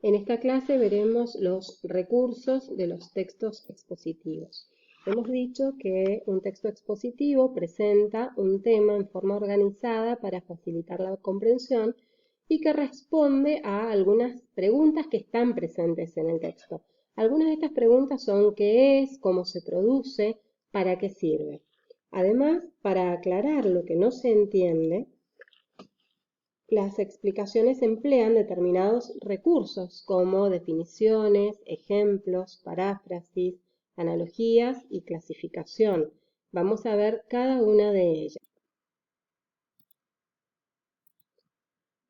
En esta clase veremos los recursos de los textos expositivos. Hemos dicho que un texto expositivo presenta un tema en forma organizada para facilitar la comprensión y que responde a algunas preguntas que están presentes en el texto. Algunas de estas preguntas son ¿qué es?, ¿cómo se produce?, ¿para qué sirve? Además, para aclarar lo que no se entiende, las explicaciones emplean determinados recursos como definiciones, ejemplos, paráfrasis, analogías y clasificación. Vamos a ver cada una de ellas.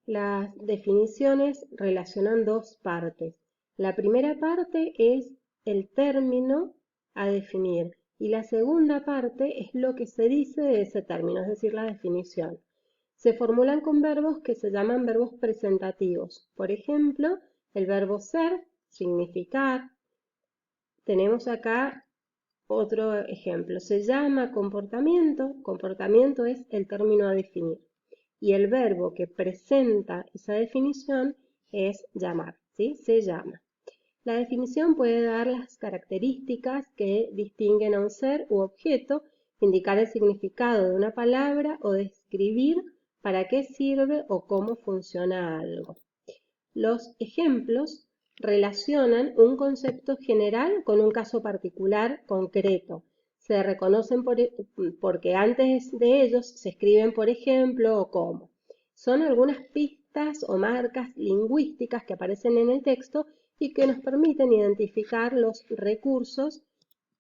Las definiciones relacionan dos partes. La primera parte es el término a definir y la segunda parte es lo que se dice de ese término, es decir, la definición. Se formulan con verbos que se llaman verbos presentativos. Por ejemplo, el verbo ser, significar. Tenemos acá otro ejemplo. Se llama comportamiento. Comportamiento es el término a definir. Y el verbo que presenta esa definición es llamar, ¿sí? Se llama. La definición puede dar las características que distinguen a un ser u objeto, indicar el significado de una palabra o describir para qué sirve o cómo funciona algo. Los ejemplos relacionan un concepto general con un caso particular concreto. Se reconocen porque antes de ellos se escriben por ejemplo o como. Son algunas pistas o marcas lingüísticas que aparecen en el texto y que nos permiten identificar los recursos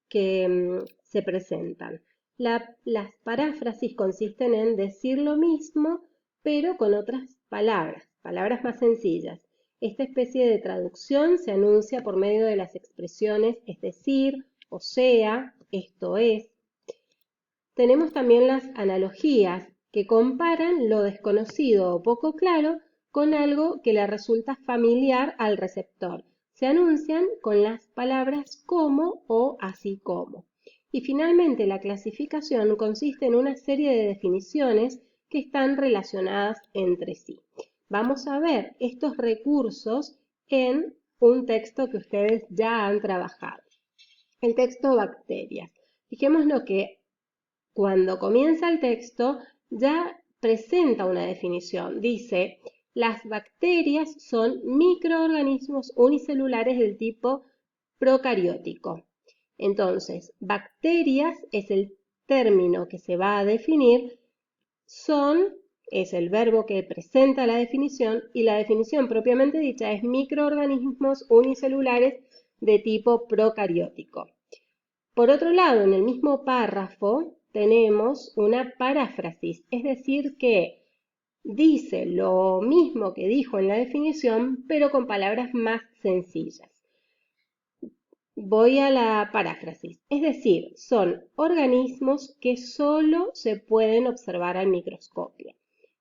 que se presentan. Las paráfrasis consisten en decir lo mismo, pero con otras palabras más sencillas. Esta especie de traducción se anuncia por medio de las expresiones es decir, o sea, esto es. Tenemos también las analogías, que comparan lo desconocido o poco claro con algo que le resulta familiar al receptor. Se anuncian con las palabras como o así como. Y finalmente la clasificación consiste en una serie de definiciones que están relacionadas entre sí. Vamos a ver estos recursos en un texto que ustedes ya han trabajado. El texto bacterias. Fijémonos que cuando comienza el texto ya presenta una definición. Dice, las bacterias son microorganismos unicelulares del tipo procariótico. Entonces, bacterias es el término que se va a definir, es el verbo que presenta la definición y la definición propiamente dicha es microorganismos unicelulares de tipo procariótico. Por otro lado, en el mismo párrafo tenemos una paráfrasis, es decir que dice lo mismo que dijo en la definición, pero con palabras más sencillas. Voy a la paráfrasis, es decir, son organismos que solo se pueden observar al microscopio.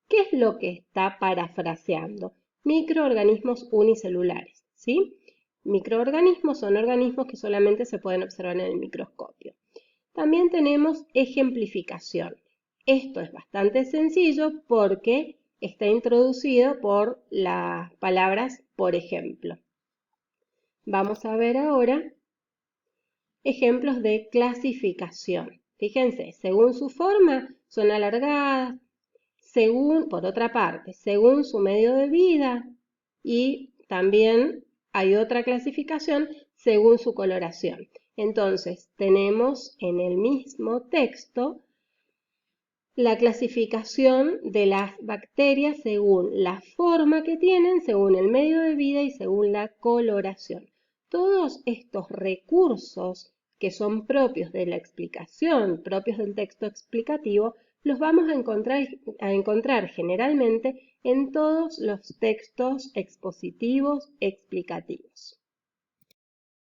¿Qué es lo que está parafraseando? Microorganismos unicelulares, ¿sí? Microorganismos son organismos que solamente se pueden observar en el microscopio. También tenemos ejemplificación. Esto es bastante sencillo porque está introducido por las palabras por ejemplo. Vamos a ver ahora ejemplos de clasificación. Fíjense, según su forma son alargadas, por otra parte, según su medio de vida y también hay otra clasificación según su coloración. Entonces, tenemos en el mismo texto la clasificación de las bacterias según la forma que tienen, según el medio de vida y según la coloración. Todos estos recursos que son propios de la explicación, propios del texto explicativo, los vamos a encontrar generalmente en todos los textos expositivos explicativos.